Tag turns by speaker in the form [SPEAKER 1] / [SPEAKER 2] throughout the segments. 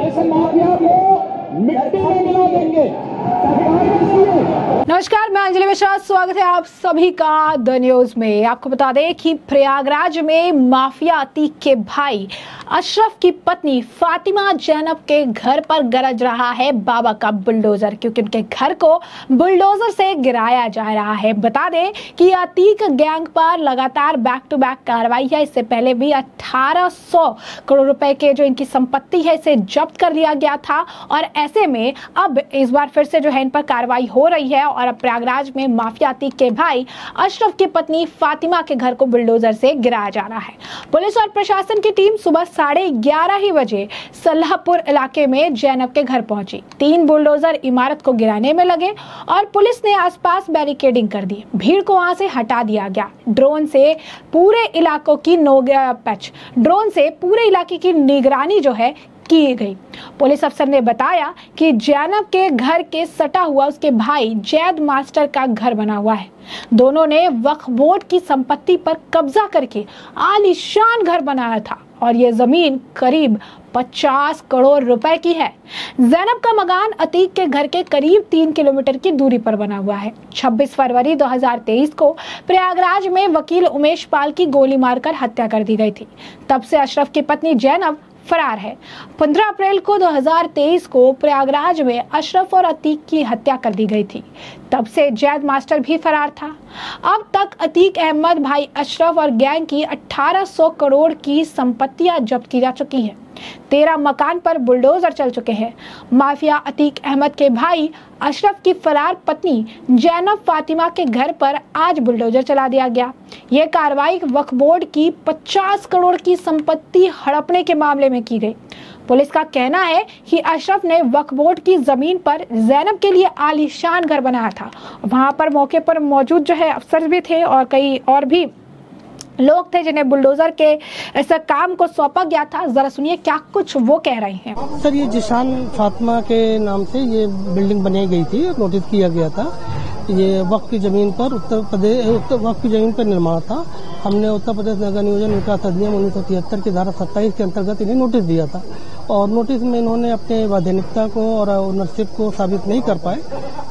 [SPEAKER 1] इस माफिया को मिट्टी में मिला देंगे।
[SPEAKER 2] नमस्कार, मैं अंजलि मिश्रा, स्वागत है आप सभी का द न्यूज में। आपको बता दें कि प्रयागराज में माफिया अतीक के भाई अशरफ की पत्नी फातिमा जैनब के घर पर गरज रहा है बाबा का बुलडोजर, क्योंकि उनके घर को बुलडोजर से गिराया जा रहा है। बता दें कि अतीक गैंग पर लगातार बैक टू बैक कार्रवाई है। इससे पहले भी 1800 करोड़ रुपए के जो इनकी संपत्ति है इसे जब्त कर लिया गया था, और ऐसे में अब इस बार फिर से जो है इन पर कार्रवाई हो रही है। और अब प्रयागराज में माफिया अतीक के भाई अशरफ की पत्नी फातिमा के घर को बुलडोजर से गिराया जा रहा है। पुलिस और प्रशासन की टीम सुबह 11:30 ही बजे सल्लाहपुर इलाके में जैनब के घर पहुंची। 3 बुलडोजर इमारत को गिराने में लगे और पुलिस ने आसपास बैरिकेडिंग कर दी। भीड़ को वहां से हटा दिया गया। ड्रोन से पूरे इलाके की निगरानी जो है की गई। पुलिस अफसर ने बताया कि जैनब के घर के सटा हुआ उसके भाई जैद मास्टर का घर बना हुआ है। दोनों ने वक्फ बोर्ड की संपत्ति पर कब्जा करके आलीशान घर बनाया था, और ये जमीन करीब 50 करोड़ रुपए की है। जैनब का मकान अतीक के घर के करीब 3 किलोमीटर की दूरी पर बना हुआ है। 26 फरवरी 2023 को प्रयागराज में वकील उमेश पाल की गोली मारकर हत्या कर दी गई थी। तब से अशरफ की पत्नी जैनब फरार है। 15 अप्रैल को 2023 को प्रयागराज में अशरफ और अतीक की हत्या कर दी गई थी। तब से जैद मास्टर भी फरार था। अब तक अतीक अहमद भाई अशरफ और गैंग की 1800 करोड़ की संपत्तियां जब्त की जा चुकी हैं। 13 मकान पर बुलडोजर चल चुके हैं। माफिया अतीक अहमद के भाई अशरफ की फरार पत्नी जैनब फातिमा के घर पर आज बुलडोजर चला दिया गया। यह कार्रवाई वक्फ बोर्ड की 50 करोड़ की संपत्ति हड़पने के मामले में की गई। पुलिस का कहना है कि अशरफ ने वक्फ बोर्ड की जमीन पर जैनब के लिए आलीशान घर बनाया था। वहां पर मौके पर मौजूद जो है अफसर भी थे और कई और भी लोग थे जिन्हें बुलडोजर के ऐसा काम को सौंपा गया था। जरा सुनिए क्या कुछ वो कह रहे हैं।
[SPEAKER 3] सर, ये जिशान फातिमा के नाम से ये बिल्डिंग बनाई गई थी, नोटिस किया गया था। ये वक्फ की जमीन पर वक्फ की जमीन पर निर्माण था। हमने उत्तर प्रदेश नगर नियोजन विकास अधिनियम 1973 की धारा 27 के अंतर्गत इन्हें नोटिस दिया था, और नोटिस में इन्होंने अपने वैधानिकता को और ओनरशिप को साबित नहीं कर पाए,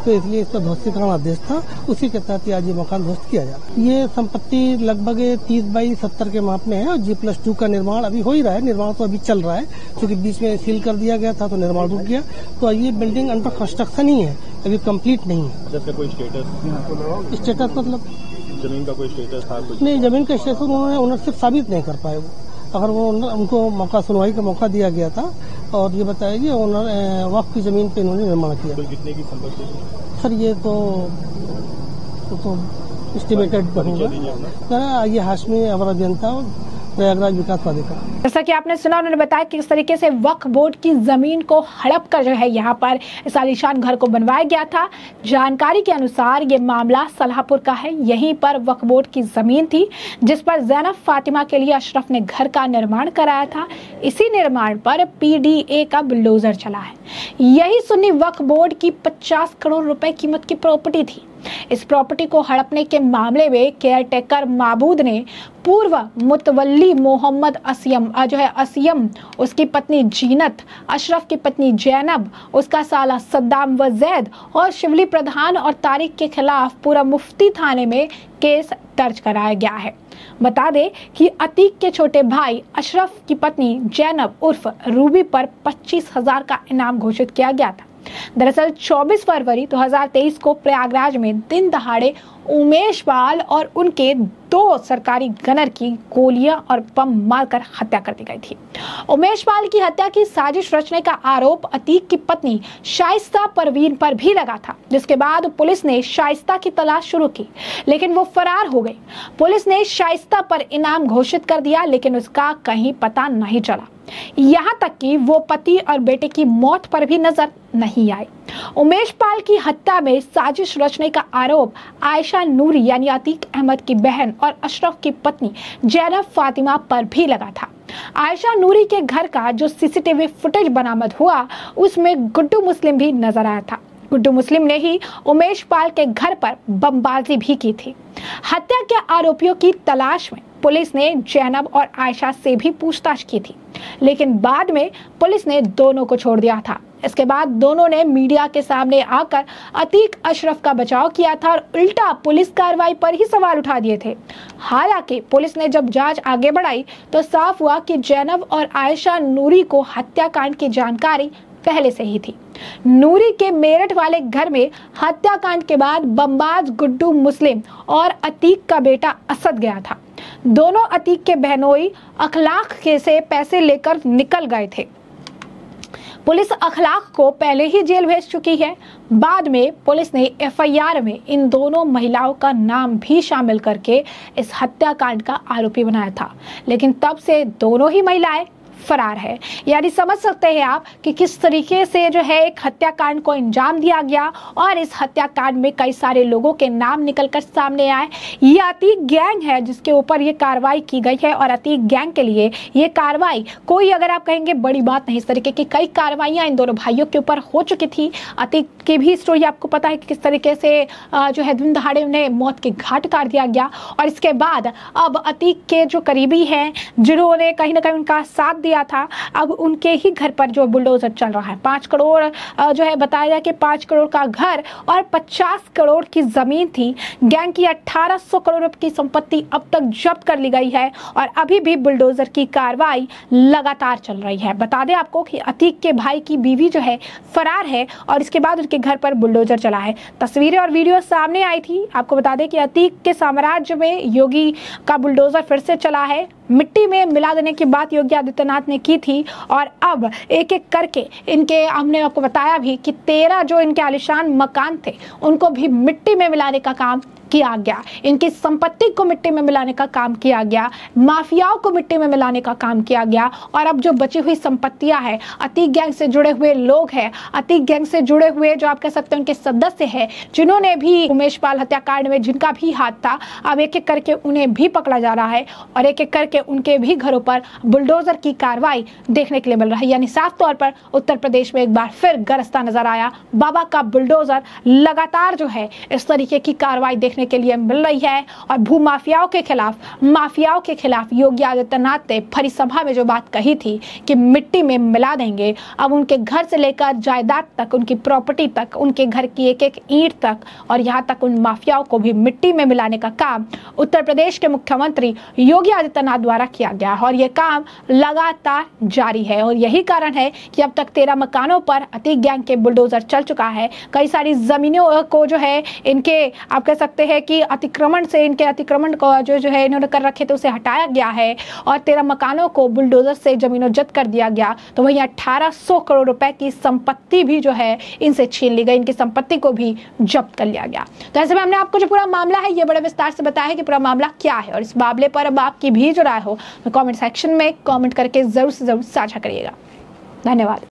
[SPEAKER 3] तो इसलिए इस पर ध्वस्तीकरण आदेश था। उसी के तहत आज ये मकान ध्वस्त किया जा रहा है। ये संपत्ति लगभग 30/70 के माप में है, और G+2 का निर्माण अभी हो ही रहा है। निर्माण तो अभी चल रहा है, क्योंकि बीच में सील कर दिया गया था तो निर्माण रुक गया। तो ये बिल्डिंग अंडर कंस्ट्रक्शन ही है, अभी कंप्लीट नहीं है।
[SPEAKER 4] जैसे कोई
[SPEAKER 3] स्टेटस मतलब
[SPEAKER 4] जमीन का कोई स्टेटस था?
[SPEAKER 3] नहीं, जमीन का स्टेटस उन्होंने ओनरशिप साबित नहीं कर पाए। वो अगर वो उनको सुनवाई का मौका दिया गया था, और ये बताया कि वक्फ की जमीन पे इन्होंने निर्माण किया।
[SPEAKER 4] तो कितने की संपत्ति?
[SPEAKER 3] सर, ये तो एस्टिमेटेड होगा। ये हाशमी अवर अभियंता प्रयागराज विकास प्राधिकरण।
[SPEAKER 2] जैसा कि आपने सुना, उन्होंने बताया कि किस तरीके से वक्फ बोर्ड की जमीन को हड़प कर जो है यहाँ पर इस आलीशान घर को बनवाया गया था। जानकारी के अनुसार ये मामला सल्लाहपुर का है। यहीं पर वक्फ बोर्ड की जमीन थी जिस पर जैनब फातिमा के लिए अशरफ ने घर का निर्माण कराया था। इसी निर्माण पर PDA का बुलडोजर चला है। यही सुन्नी वक्फ बोर्ड की 50 करोड़ रुपए कीमत की प्रॉपर्टी थी। इस प्रॉपर्टी को हड़पने के मामले में केयरटेकर माबूद ने पूर्व मुतवल्ली मोहम्मद असियम, उसकी पत्नी जीनत, अशरफ की पत्नी जैनब, उसका साला सद्दाम व जैद और शिवली प्रधान और तारिक के खिलाफ पूरा मुफ्ती थाने में केस दर्ज कराया गया है। बता दें कि अतीक के छोटे भाई अशरफ की पत्नी जैनब उर्फ रूबी पर 25,000 का इनाम घोषित किया गया था। दरअसल 24 फरवरी 2023 को प्रयागराज में दिन दहाड़े उमेश पाल और उनके 2 सरकारी गनर की गोलियां और बम मारकर हत्या कर दी गई थी। उमेश पाल की हत्या की साजिश रचने का आरोप अतीक की पत्नी शाइस्ता परवीन पर भी लगा था, जिसके बाद पुलिस ने शाइस्ता की तलाश शुरू की, लेकिन वो फरार हो गई। पुलिस ने शाइस्ता पर इनाम घोषित कर दिया, लेकिन उसका कहीं पता नहीं चला। यहाँ तक कि वो पति और बेटे की मौत पर भी नजर नहीं आई। उमेश पाल की हत्या में साजिश रचने का आरोप आयशा नूरी यानी अतीक अहमद की बहन और अशरफ की पत्नी जैनब फातिमा पर भी लगा था। आयशा नूरी के घर का जो सीसीटीवी फुटेज बरामद हुआ उसमें गुड्डू मुस्लिम भी नजर आया था। गुड्डू मुस्लिम ने ही उमेश पाल के घर पर बमबाजी भी की थी। हत्या के आरोपियों की तलाश में पुलिस ने जैनब और आयशा से भी पूछताछ की थी, लेकिन बाद में पुलिस ने दोनों को छोड़ दिया था। इसके बाद दोनों ने मीडिया के सामने आकर अतीक अशरफ का बचाव किया था और उल्टा पुलिस कार्रवाई पर ही सवाल उठा दिए थे। हालांकि पुलिस ने जब जांच आगे बढ़ाई तो साफ हुआ कि जैनब और आयशा नूरी को हत्याकांड की जानकारी पहले से ही थी। नूरी के मेरठ वाले घर में हत्याकांड के बाद बमबाज गुड्डू मुस्लिम और अतीक का बेटा असद गया था। दोनों अतीक के बहनोई अखलाक के से पैसे लेकर निकल गए थे। पुलिस अखलाक को पहले ही जेल भेज चुकी है। बाद में पुलिस ने एफआईआर में इन दोनों महिलाओं का नाम भी शामिल करके इस हत्याकांड का आरोपी बनाया था, लेकिन तब से दोनों ही महिलाएं फरार है। यानी समझ सकते हैं आप कि किस तरीके से जो है एक हत्याकांड को अंजाम दिया गया और इस हत्याकांड में कई सारे लोगों के नाम निकलकर सामने आए। ये अतीक गैंग है जिसके ऊपर ये कार्रवाई की गई है और अतीक गैंग के लिए ये कार्रवाई कोई अगर आप कहेंगे बड़ी बात नहीं। इस तरीके की कई कार्रवाइयां इन दोनों भाइयों के ऊपर हो चुकी थी। अतीक की भी स्टोरी आपको पता है कि किस तरीके से जो है दिन दहाड़े उन्हें मौत के घाट उतार दिया गया और इसके बाद अब अतीक के जो करीबी हैं जिन्होंने कहीं ना कहीं उनका साथ दिया था, अब उनके ही घर पर जो बुलडोजर चल रहा है। 5 करोड़ जो है बताया जाए कि 5 करोड़ का घर और 50 करोड़ की जमीन थी। गैंग की 1800 करोड़ रुपए की संपत्ति अब तक जब्त कर ली गई है और अभी भी बुलडोजर की कार्रवाई लगातार चल रही है। बता दें आपको कि अतीक के भाई की बीवी जो है फरार है और इसके बाद उनके घर पर बुलडोजर चला है। तस्वीरें और वीडियो सामने आई थी। आपको बता दें कि अतीक के साम्राज्य में योगी का बुलडोजर फिर से चला है। मिट्टी में मिला देने की बात योगी आदित्यनाथ ने की थी और अब एक एक करके इनके हमने आपको बताया भी कि 13 जो इनके आलिशान मकान थे उनको भी मिट्टी में मिलाने का काम किया गया। इनकी संपत्ति को मिट्टी में मिलाने का काम किया गया, माफियाओं को मिट्टी में मिलाने का काम किया गया और अब जो बची हुई संपत्तियां हैं, अतीक गैंग से जुड़े हुए लोग हैं, अतीक गैंग से जुड़े हुए जो आप कह सकते हैं उनके सदस्य हैं, जिन्होंने भी उमेश पाल हत्याकांड में जिनका भी हाथ था, अब एक एक करके उन्हें भी पकड़ा जा रहा है और एक एक करके उनके भी घरों पर बुलडोजर की कार्रवाई देखने के लिए मिल रहा है। यानी साफ तौर पर उत्तर प्रदेश में एक बार फिर गरजता नजर आया बाबा का बुलडोजर। लगातार जो है इस तरीके की कार्रवाई के लिए मिल रही है और भूमाफियाओं के खिलाफ योगी आदित्यनाथ ने भरी सभा में जो बात कही थी कि मिट्टी में मिला देंगे, अब उनके घर से लेकर जायदाद तक, उनकी प्रॉपर्टी तक, उनके घर की एक एक ईंट तक और यहां तक उन माफियाओं को भी मिट्टी में मिलाने का काम उत्तर प्रदेश के मुख्यमंत्री योगी आदित्यनाथ द्वारा किया गया और यह काम लगातार जारी है। और यही कारण है कि अब तक 13 मकानों पर अतीक गैंग के बुलडोजर चल चुका है। कई सारी जमीनों को जो है इनके आप कह सकते हैं कि अतिक्रमण से इनके अतिक्रमण को जो है इन्होंने कर रखे थे उसे हटाया गया है और 13 मकानों को बुलडोजर से जमीनों जब्त कर दिया गया। तो वहीं 1800 करोड़ रुपए की संपत्ति भी जो है इनसे छीन ली गई, इनकी संपत्ति को भी जब्त कर लिया गया। तो ऐसे में हमने आपको जो पूरा मामला है ये बड़े विस्तार से बताया है कि पूरा मामला क्या है और इस मामले पर अब आपकी भी जो राय हो तो कमेंट सेक्शन में कमेंट करके जरूर से जरूर साझा करिएगा। धन्यवाद।